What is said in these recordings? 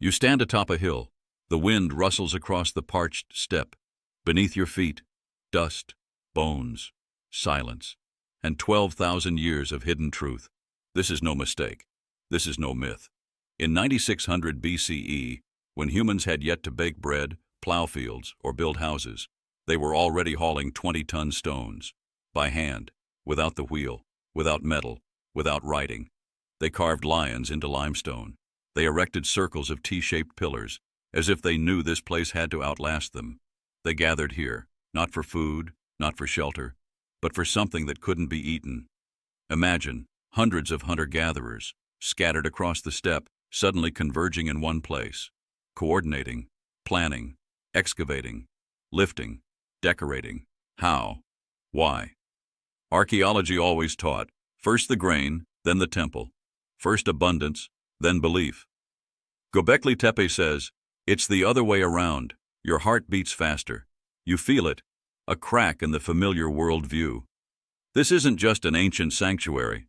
You stand atop a hill. The wind rustles across the parched steppe. Beneath your feet, dust, bones, silence, and 12,000 years of hidden truth. This is no mistake. This is no myth. In 9600 BCE, when humans had yet to bake bread, plow fields, or build houses, they were already hauling 20-ton stones, by hand, without the wheel, without metal, without writing. They carved lions into limestone. They erected circles of T-shaped pillars, as if they knew this place had to outlast them. They gathered here, not for food, not for shelter, but for something that couldn't be eaten. Imagine hundreds of hunter-gatherers, scattered across the steppe, suddenly converging in one place, coordinating, planning, excavating, lifting, decorating. How? Why? Archaeology always taught, first the grain, then the temple. First abundance, then belief. Göbekli Tepe says, it's the other way around. Your heart beats faster. You feel it, a crack in the familiar world view. This isn't just an ancient sanctuary.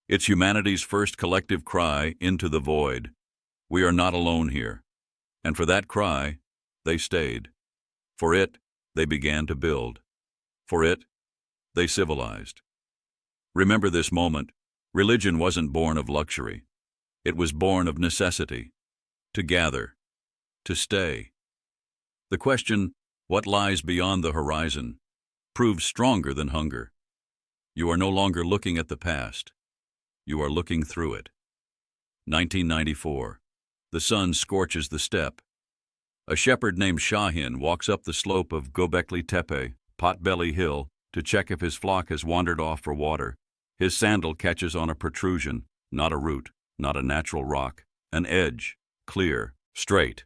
It's humanity's first collective cry into the void. We are not alone here. And for that cry, they stayed. For it, they began to build. For it, they civilized. Remember this moment. Religion wasn't born of luxury. It was born of necessity. To gather. To stay. The question, what lies beyond the horizon, proves stronger than hunger. You are no longer looking at the past. You are looking through it. 1994. The sun scorches the steppe. A shepherd named Şahin walks up the slope of Göbekli Tepe, Potbelly Hill, to check if his flock has wandered off for water. His sandal catches on a protrusion, not a root, not a natural rock, an edge, clear, straight.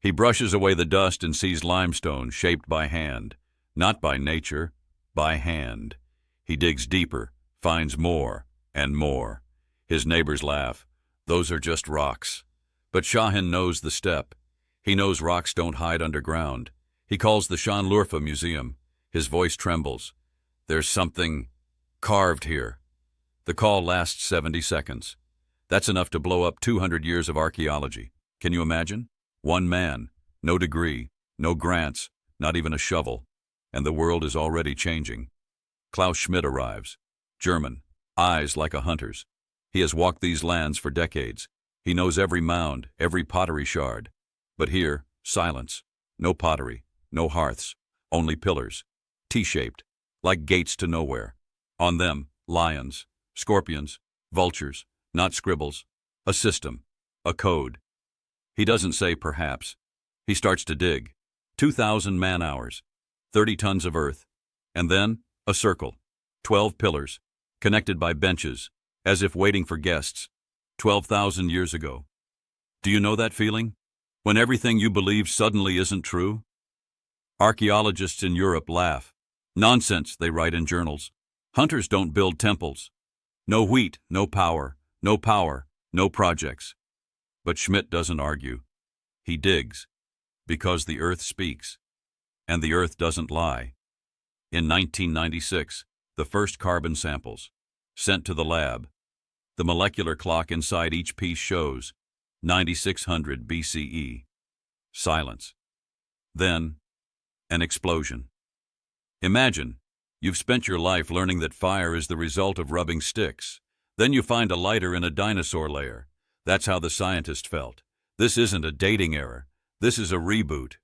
He brushes away the dust and sees limestone shaped by hand, not by nature, by hand. He digs deeper, finds more and more. His neighbors laugh. Those are just rocks. But Şahin knows the steppe. He knows rocks don't hide underground. He calls the Şanlıurfa Museum. His voice trembles. There's something carved here. The call lasts 70 seconds. That's enough to blow up 200 years of archaeology. Can you imagine? One man, no degree, no grants, not even a shovel, and the world is already changing. Klaus Schmidt arrives. German, eyes like a hunter's. He has walked these lands for decades. He knows every mound, every pottery shard. But here, silence. No pottery, no hearths, only pillars, T-shaped, like gates to nowhere. On them, lions, scorpions, vultures, not scribbles, a system, a code. He doesn't say perhaps. He starts to dig. 2,000 man-hours, 30 tons of earth, and then a circle, 12 pillars, connected by benches, as if waiting for guests, 12,000 years ago. Do you know that feeling? When everything you believe suddenly isn't true? Archaeologists in Europe laugh. Nonsense, they write in journals. Hunters don't build temples. No wheat, no power, no power, no projects. But Schmidt doesn't argue. He digs, because the earth speaks, and the earth doesn't lie. In 1996, the first carbon samples, sent to the lab. The molecular clock inside each piece shows 9600 BCE. Silence. Then, an explosion. Imagine, you've spent your life learning that fire is the result of rubbing sticks. Then you find a lighter in a dinosaur lair. That's how the scientist felt. This isn't a dating error. This is a reboot.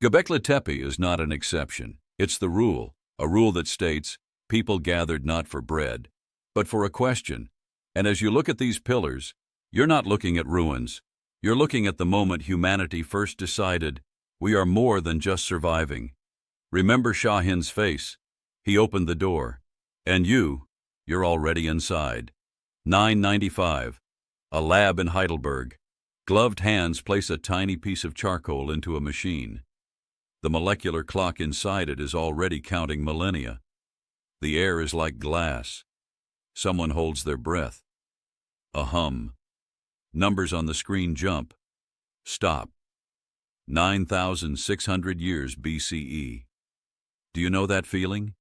Göbekli Tepe is not an exception. It's the rule, a rule that states, people gathered not for bread, but for a question. And as you look at these pillars, you're not looking at ruins. You're looking at the moment humanity first decided, we are more than just surviving. Remember Şahin's face. He opened the door. And you're already inside. 995. A lab in Heidelberg. Gloved hands place a tiny piece of charcoal into a machine. The molecular clock inside it is already counting millennia. The air is like glass. Someone holds their breath. A hum. Numbers on the screen jump. Stop. 9,600 years BCE. Do you know that feeling?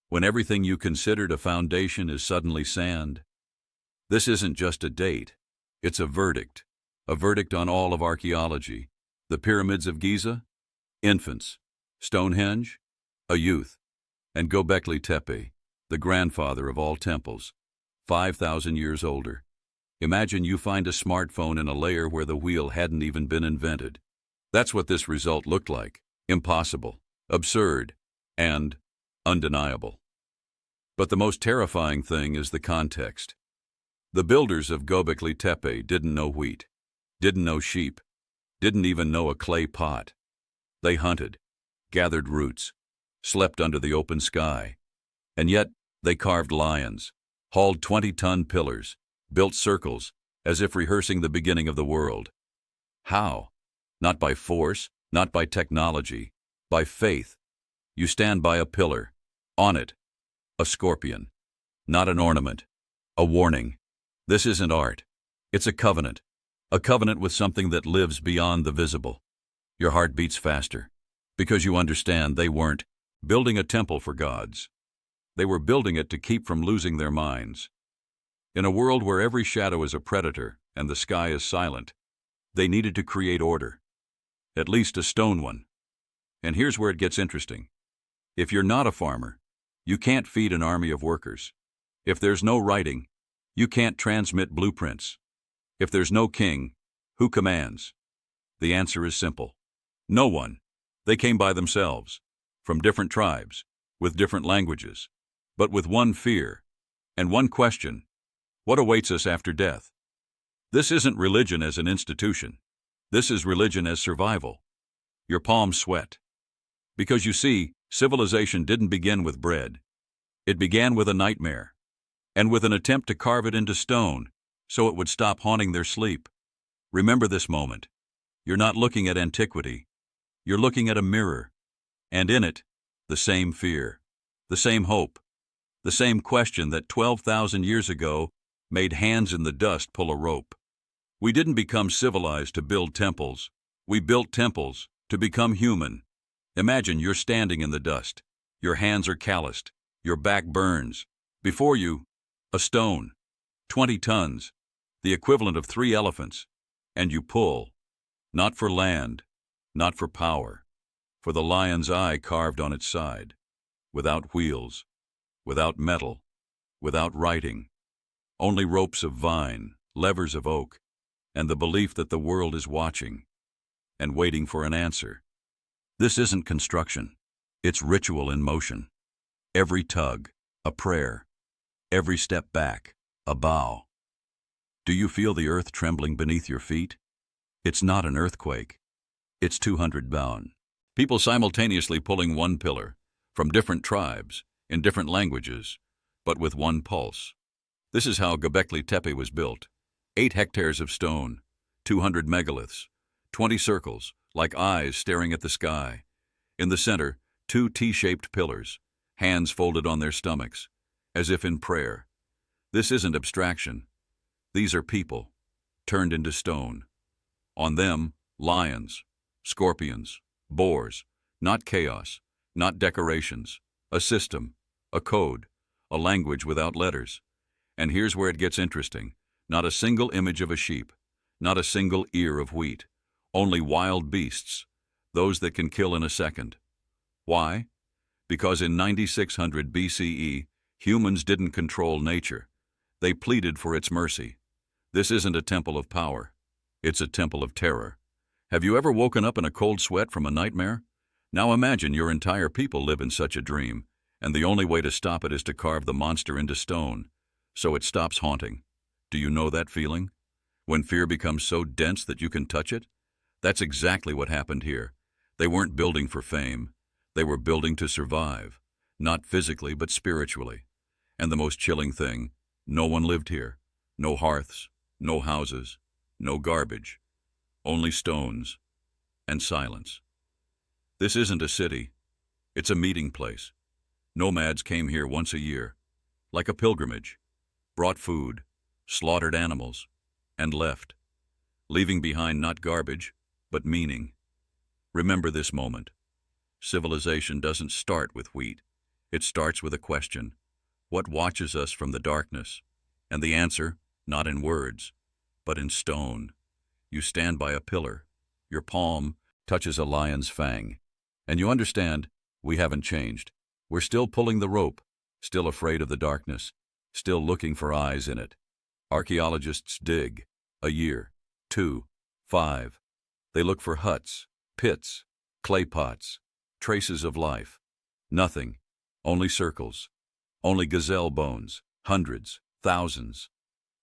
When everything you considered a foundation is suddenly sand? This isn't just a date. It's a verdict. A verdict on all of archaeology. The pyramids of Giza? Infants. Stonehenge? A youth. And Göbekli Tepe, the grandfather of all temples, 5,000 years older. Imagine you find a smartphone in a layer where the wheel hadn't even been invented. That's what this result looked like. Impossible, absurd, and undeniable. But the most terrifying thing is the context. The builders of Göbekli Tepe didn't know wheat, didn't know sheep, didn't even know a clay pot. They hunted, gathered roots, slept under the open sky. And yet, they carved lions, hauled 20-ton pillars, built circles, as if rehearsing the beginning of the world. How? Not by force, not by technology, by faith. You stand by a pillar. On it, a scorpion. Not an ornament. A warning. This isn't art. It's a covenant. A covenant with something that lives beyond the visible. Your heart beats faster, because you understand they weren't building a temple for gods. They were building it to keep from losing their minds. In a world where every shadow is a predator and the sky is silent, they needed to create order. At least a stone one. And here's where it gets interesting. If you're not a farmer, you can't feed an army of workers. If there's no writing, you can't transmit blueprints. If there's no king, who commands? The answer is simple. No one. They came by themselves, from different tribes, with different languages, but with one fear and one question: what awaits us after death? This isn't religion as an institution. This is religion as survival. Your palms sweat. Because you see, civilization didn't begin with bread. It began with a nightmare, and with an attempt to carve it into stone so it would stop haunting their sleep. Remember this moment. You're not looking at antiquity. You're looking at a mirror, and in it, the same fear, the same hope, the same question that 12,000 years ago made hands in the dust pull a rope. We didn't become civilized to build temples. We built temples to become human. Imagine you're standing in the dust. Your hands are calloused. Your back burns. Before you, a stone, 20 tons, the equivalent of 3 elephants, and you pull, not for land, not for power, for the lion's eye carved on its side, without wheels, without metal, without writing, only ropes of vine, levers of oak, and the belief that the world is watching and waiting for an answer. This isn't construction. It's ritual in motion. Every tug, a prayer. Every step back, a bow. Do you feel the earth trembling beneath your feet? It's not an earthquake. It's 200 bound. People simultaneously pulling one pillar, from different tribes, in different languages, but with one pulse. This is how Göbekli Tepe was built. 8 hectares of stone, 200 megaliths, 20 circles, like eyes staring at the sky. In the center, 2 T-shaped pillars, hands folded on their stomachs, as if in prayer. This isn't abstraction. These are people, turned into stone. On them, lions, scorpions, boars, not chaos, not decorations, a system, a code, a language without letters. And here's where it gets interesting. Not a single image of a sheep, not a single ear of wheat, only wild beasts, those that can kill in a second. Why? Because in 9600 BCE, humans didn't control nature. They pleaded for its mercy. This isn't a temple of power. It's a temple of terror. Have you ever woken up in a cold sweat from a nightmare? Now imagine your entire people live in such a dream, and the only way to stop it is to carve the monster into stone, so it stops haunting. Do you know that feeling? When fear becomes so dense that you can touch it? That's exactly what happened here. They weren't building for fame. They were building to survive, not physically but spiritually. And the most chilling thing, no one lived here. No hearths, no houses, no garbage. Only stones and silence. This isn't a city. It's a meeting place. Nomads came here once a year, like a pilgrimage, brought food, slaughtered animals, and left, leaving behind not garbage, but meaning. Remember this moment. Civilization doesn't start with wheat. It starts with a question. What watches us from the darkness? And the answer, not in words, but in stone, You stand by a pillar. Your palm touches a lion's fang. And you understand, we haven't changed. We're still pulling the rope, still afraid of the darkness, still looking for eyes in it. Archaeologists dig. A year, 2, 5. They look for huts, pits, clay pots, traces of life. Nothing. Only circles. Only gazelle bones. Hundreds. Thousands.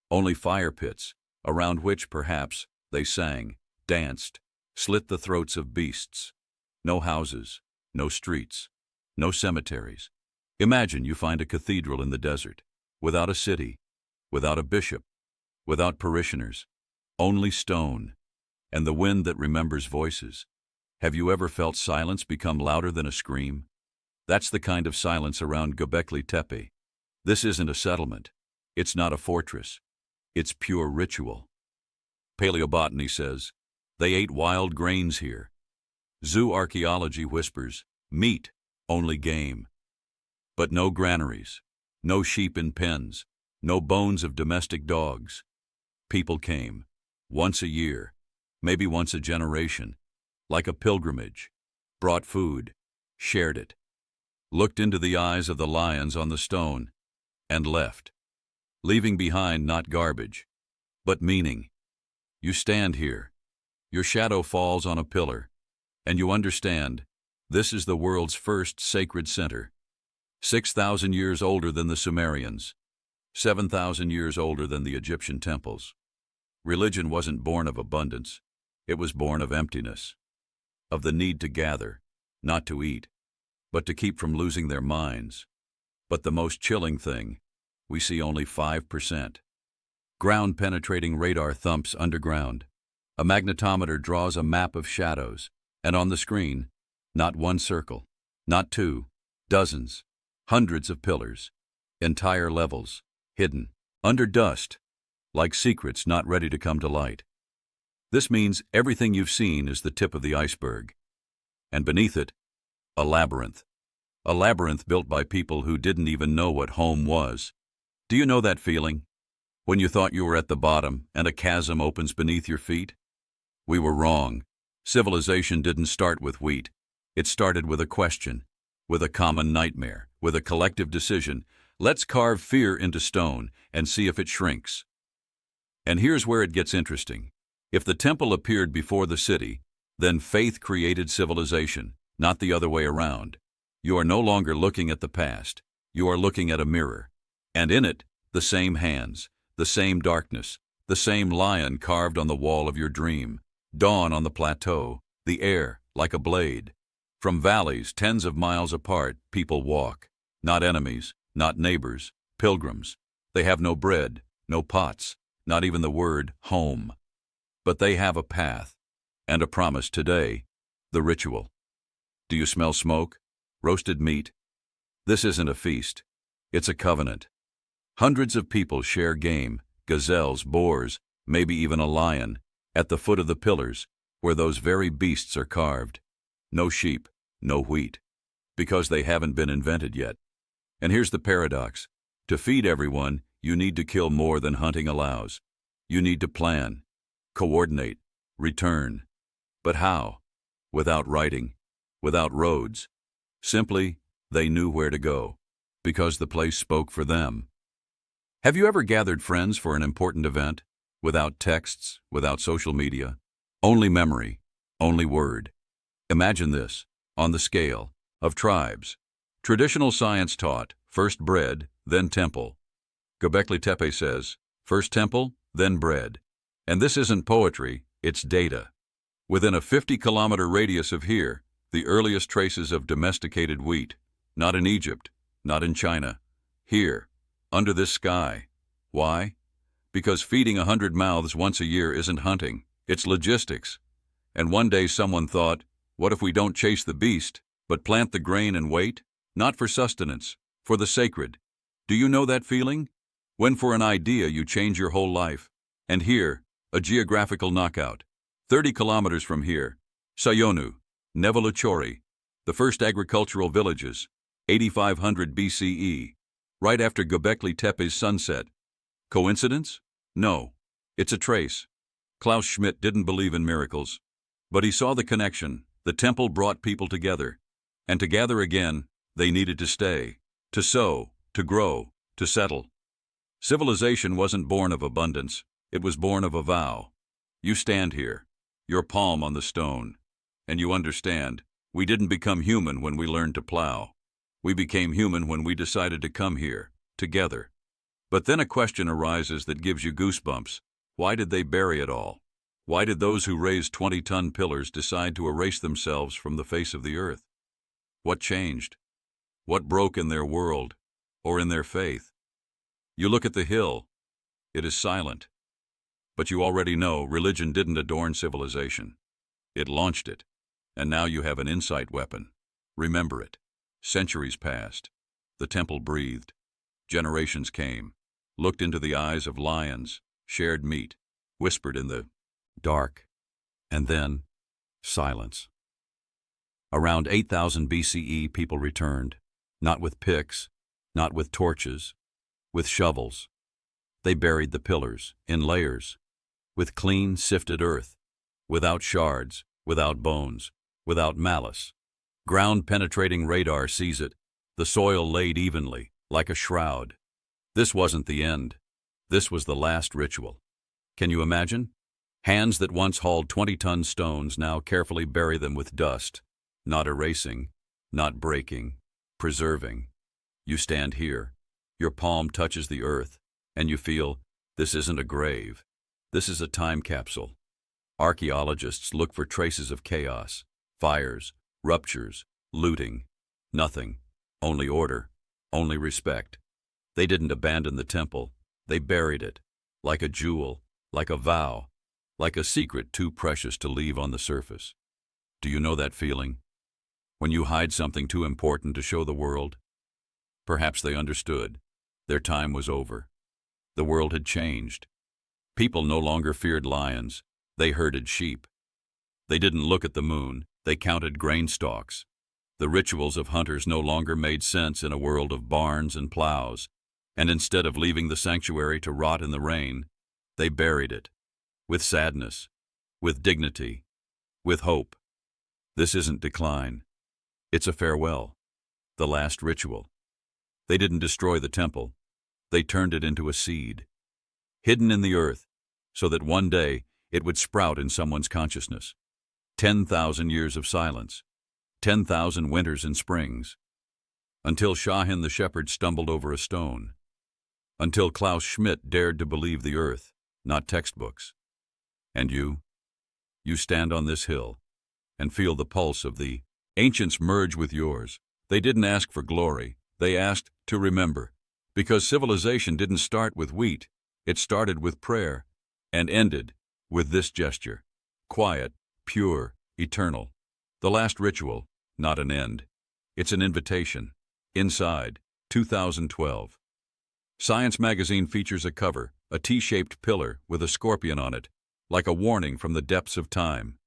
Only fire pits, around which, perhaps, they sang, danced, slit the throats of beasts. No houses. No streets. No cemeteries. Imagine you find a cathedral in the desert, without a city, without a bishop, without parishioners, only stone, and the wind that remembers voices. Have you ever felt silence become louder than a scream? That's the kind of silence around Göbekli Tepe. This isn't a settlement. It's not a fortress. It's pure ritual. Paleobotany says, they ate wild grains here. Zoo archaeology whispers, meat, only game. But no granaries, no sheep in pens, no bones of domestic dogs. People came, once a year, maybe once a generation, like a pilgrimage, brought food, shared it, looked into the eyes of the lions on the stone, and left, leaving behind not garbage, but meaning. You stand here, your shadow falls on a pillar, and you understand, this is the world's first sacred center, 6,000 years older than the Sumerians, 7,000 years older than the Egyptian temples. Religion wasn't born of abundance, it was born of emptiness, of the need to gather, not to eat, but to keep from losing their minds. But the most chilling thing, we see only 5%. Ground-penetrating radar thumps underground. A magnetometer draws a map of shadows, and on the screen, not one circle, not two, dozens, hundreds of pillars, entire levels, hidden, under dust, like secrets not ready to come to light. This means everything you've seen is the tip of the iceberg. And beneath it, a labyrinth. A labyrinth built by people who didn't even know what home was. Do you know that feeling? When you thought you were at the bottom and a chasm opens beneath your feet? We were wrong. Civilization didn't start with wheat. It started with a question, with a common nightmare, with a collective decision. Let's carve fear into stone and see if it shrinks. And here's where it gets interesting. If the temple appeared before the city, then faith created civilization, not the other way around. You are no longer looking at the past. You are looking at a mirror. And in it, the same hands, the same darkness, the same lion carved on the wall of your dream. Dawn on the plateau, the air like a blade. From valleys tens of miles apart, people walk. Not enemies, not neighbors, pilgrims. They have no bread, no pots, not even the word home. But they have a path, and a promise today, the ritual. Do you smell smoke? Roasted meat? This isn't a feast. It's a covenant. Hundreds of people share game, gazelles, boars, maybe even a lion, at the foot of the pillars, where those very beasts are carved. No sheep, no wheat, because they haven't been invented yet. And here's the paradox. To feed everyone, you need to kill more than hunting allows. You need to plan, coordinate, return. But how? Without writing, without roads. Simply, they knew where to go, because the place spoke for them. Have you ever gathered friends for an important event, without texts, without social media? Only memory, only word. Imagine this, on the scale of tribes. Traditional science taught, first bread, then temple. Göbekli Tepe says, first temple, then bread. And this isn't poetry, it's data. Within a 50-kilometer radius of here, the earliest traces of domesticated wheat, not in Egypt, not in China, here, under this sky. Why? Because feeding 100 mouths once a year isn't hunting, it's logistics. And one day someone thought, what if we don't chase the beast, but plant the grain and wait? Not for sustenance, for the sacred. Do you know that feeling? When for an idea you change your whole life. And here, a geographical knockout. 30 kilometers from here, Sayonu, Nevaluchori, the first agricultural villages, 8500 BCE, right after Göbekli Tepe's sunset. Coincidence? No. It's a trace. Klaus Schmidt didn't believe in miracles, but he saw the connection. The temple brought people together, and to gather again, they needed to stay, to sow, to grow, to settle. Civilization wasn't born of abundance, it was born of a vow. You stand here, your palm on the stone, and you understand, we didn't become human when we learned to plow. We became human when we decided to come here, together. But then a question arises that gives you goosebumps. Why did they bury it all? Why did those who raised 20-ton pillars decide to erase themselves from the face of the earth? What changed? What broke in their world, or in their faith? You look at the hill. It is silent. But you already know religion didn't adorn civilization. It launched it. And now you have an insight weapon. Remember it. Centuries passed. The temple breathed. Generations came, looked into the eyes of lions, shared meat, whispered in the dark, and then silence. Around 8000 BCE, people returned, not with picks, not with torches, with shovels. They buried the pillars in layers, with clean, sifted earth, without shards, without bones, without malice. Ground-penetrating radar sees it, the soil laid evenly, like a shroud. This wasn't the end. This was the last ritual. Can you imagine? Hands that once hauled 20-ton stones now carefully bury them with dust, not erasing, not breaking, preserving. You stand here, your palm touches the earth, and you feel, this isn't a grave. This is a time capsule. Archaeologists look for traces of chaos, fires, ruptures, looting. Nothing. Only order, only respect. They didn't abandon the temple. They buried it, like a jewel, like a vow, like a secret too precious to leave on the surface. Do you know that feeling? When you hide something too important to show the world? Perhaps they understood. Their time was over. The world had changed. People no longer feared lions. They herded sheep. They didn't look at the moon. They counted grain stalks. The rituals of hunters no longer made sense in a world of barns and plows, and instead of leaving the sanctuary to rot in the rain, they buried it, with sadness, with dignity, with hope. This isn't decline. It's a farewell, the last ritual. They didn't destroy the temple. They turned it into a seed, hidden in the earth, so that one day it would sprout in someone's consciousness. 10,000 years of silence, 10,000 winters and springs, until Şahin the shepherd stumbled over a stone, until Klaus Schmidt dared to believe the earth, not textbooks. And you stand on this hill and feel the pulse of the ancients merge with yours. They didn't ask for glory, they asked to remember, because civilization didn't start with wheat, it started with prayer and ended with this gesture, quiet, pure, eternal. The last ritual, not an end. It's an invitation. Inside, 2012. Science magazine features a cover, a T-shaped pillar with a scorpion on it, like a warning from the depths of time.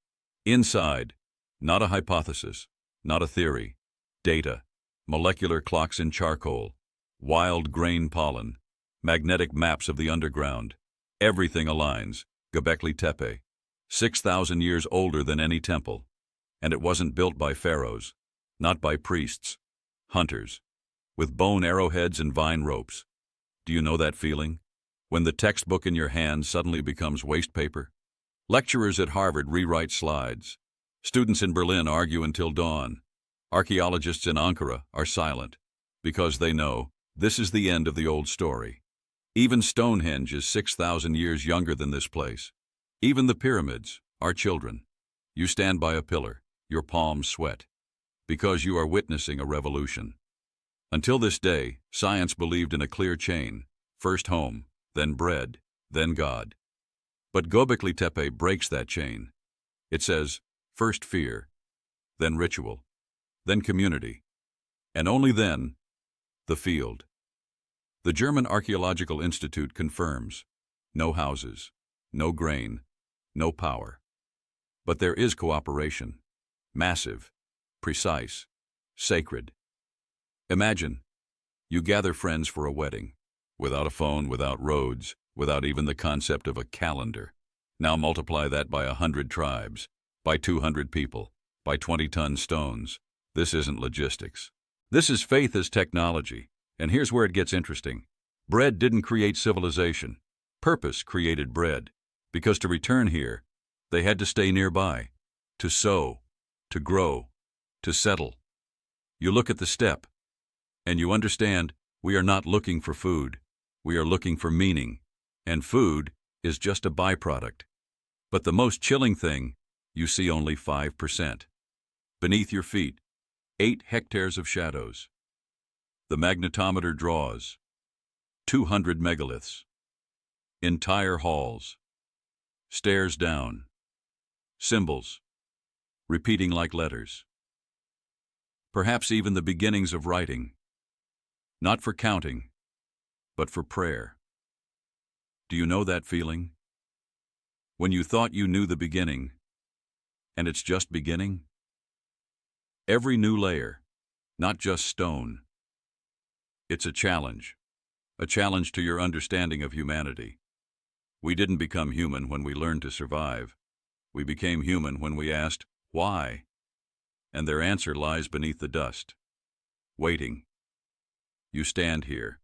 Inside, not a hypothesis, not a theory. Data, molecular clocks in charcoal, wild grain pollen, magnetic maps of the underground. Everything aligns. Göbekli Tepe. 6,000 years older than any temple. And it wasn't built by pharaohs, not by priests, hunters, with bone arrowheads and vine ropes. Do you know that feeling? When the textbook in your hand suddenly becomes waste paper? Lecturers at Harvard rewrite slides. Students in Berlin argue until dawn. Archaeologists in Ankara are silent, because they know this is the end of the old story. Even Stonehenge is 6,000 years younger than this place. Even the pyramids are children. You stand by a pillar, your palms sweat, because you are witnessing a revolution. Until this day, science believed in a clear chain, first home, then bread, then God. But Göbekli Tepe breaks that chain. It says, first fear, then ritual, then community, and only then, the field. The German Archaeological Institute confirms, no houses, no grain, no power. But there is cooperation, massive, precise, sacred. Imagine, you gather friends for a wedding, without a phone, without roads, without even the concept of a calendar. Now multiply that by 100 tribes, by 200 people, by 20-ton stones. This isn't logistics. This is faith as technology. And here's where it gets interesting. Bread didn't create civilization. Purpose created bread. Because to return here, they had to stay nearby, to sow, to grow, to settle. You look at the steppe, and you understand we are not looking for food. We are looking for meaning, and food is just a byproduct. But the most chilling thing, you see only 5%. Beneath your feet, 8 hectares of shadows. The magnetometer draws 200 megaliths. Entire halls. Stairs down. Symbols, repeating like letters. Perhaps even the beginnings of writing. Not for counting, but for prayer. Do you know that feeling? When you thought you knew the beginning, and it's just beginning? Every new layer, not just stone. It's a challenge to your understanding of humanity. We didn't become human when we learned to survive. We became human when we asked, why? And their answer lies beneath the dust. Waiting. You stand here.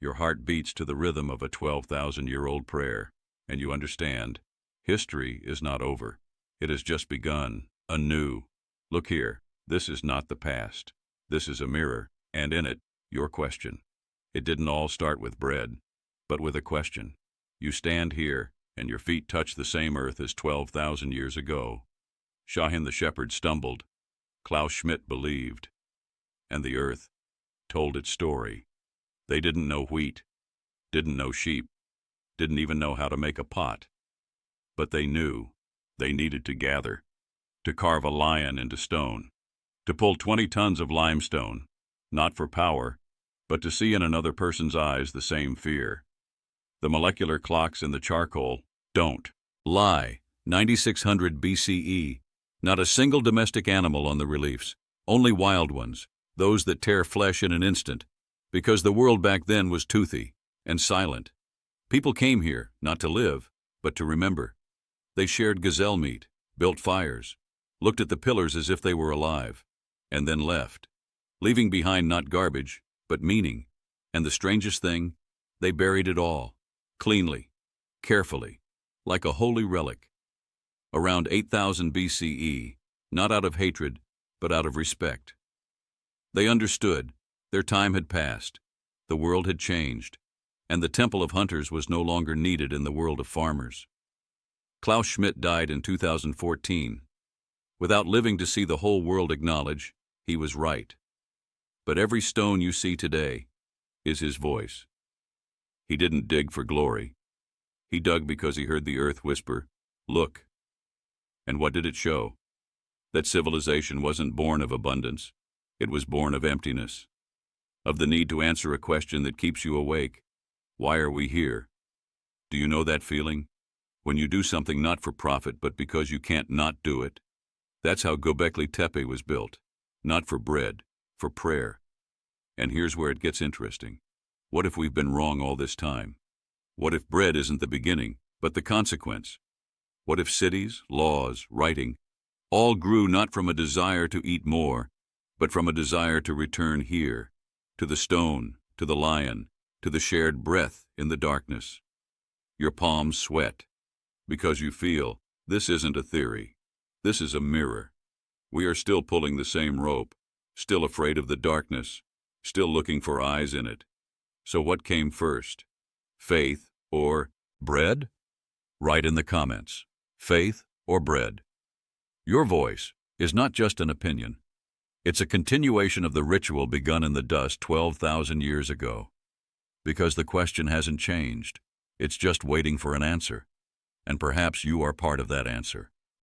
Your heart beats to the rhythm of a 12,000-year-old prayer, and you understand, history is not over. It has just begun, anew. Look here, this is not the past. This is a mirror, and in it, your question. It didn't all start with bread, but with a question. You stand here, and your feet touch the same earth as 12,000 years ago. Şahin the shepherd stumbled. Klaus Schmidt believed. And the earth told its story. They didn't know wheat, didn't know sheep, didn't even know how to make a pot. But they knew they needed to gather, to carve a lion into stone, to pull 20 tons of limestone, not for power, but to see in another person's eyes the same fear. The molecular clocks in the charcoal don't lie. 9600 BCE. Not a single domestic animal on the reliefs, only wild ones, those that tear flesh in an instant, because the world back then was toothy and silent. People came here not to live, but to remember. They shared gazelle meat, built fires, looked at the pillars as if they were alive, and then left, leaving behind not garbage, but meaning. And the strangest thing, they buried it all, cleanly, carefully, like a holy relic. Around 8000 BCE, not out of hatred, but out of respect. They understood their time had passed, the world had changed, and the temple of hunters was no longer needed in the world of farmers. Klaus Schmidt died in 2014. Without living to see the whole world acknowledge, he was right. But every stone you see today is his voice. He didn't dig for glory. He dug because he heard the earth whisper, "Look." And what did it show? That civilization wasn't born of abundance. It was born of emptiness, of the need to answer a question that keeps you awake. Why are we here? Do you know that feeling? When you do something not for profit but because you can't not do it. That's how Göbekli Tepe was built. Not for bread, for prayer. And here's where it gets interesting. What if we've been wrong all this time? What if bread isn't the beginning, but the consequence? What if cities, laws, writing, all grew not from a desire to eat more, but from a desire to return here, to the stone, to the lion, to the shared breath in the darkness? Your palms sweat, because you feel this isn't a theory. This is a mirror. We are still pulling the same rope, still afraid of the darkness, still looking for eyes in it. So what came first? Faith or bread? Write in the comments. Faith or bread? Your voice is not just an opinion. It's a continuation of the ritual begun in the dust 12,000 years ago. Because the question hasn't changed. It's just waiting for an answer. And perhaps you are part of that answer.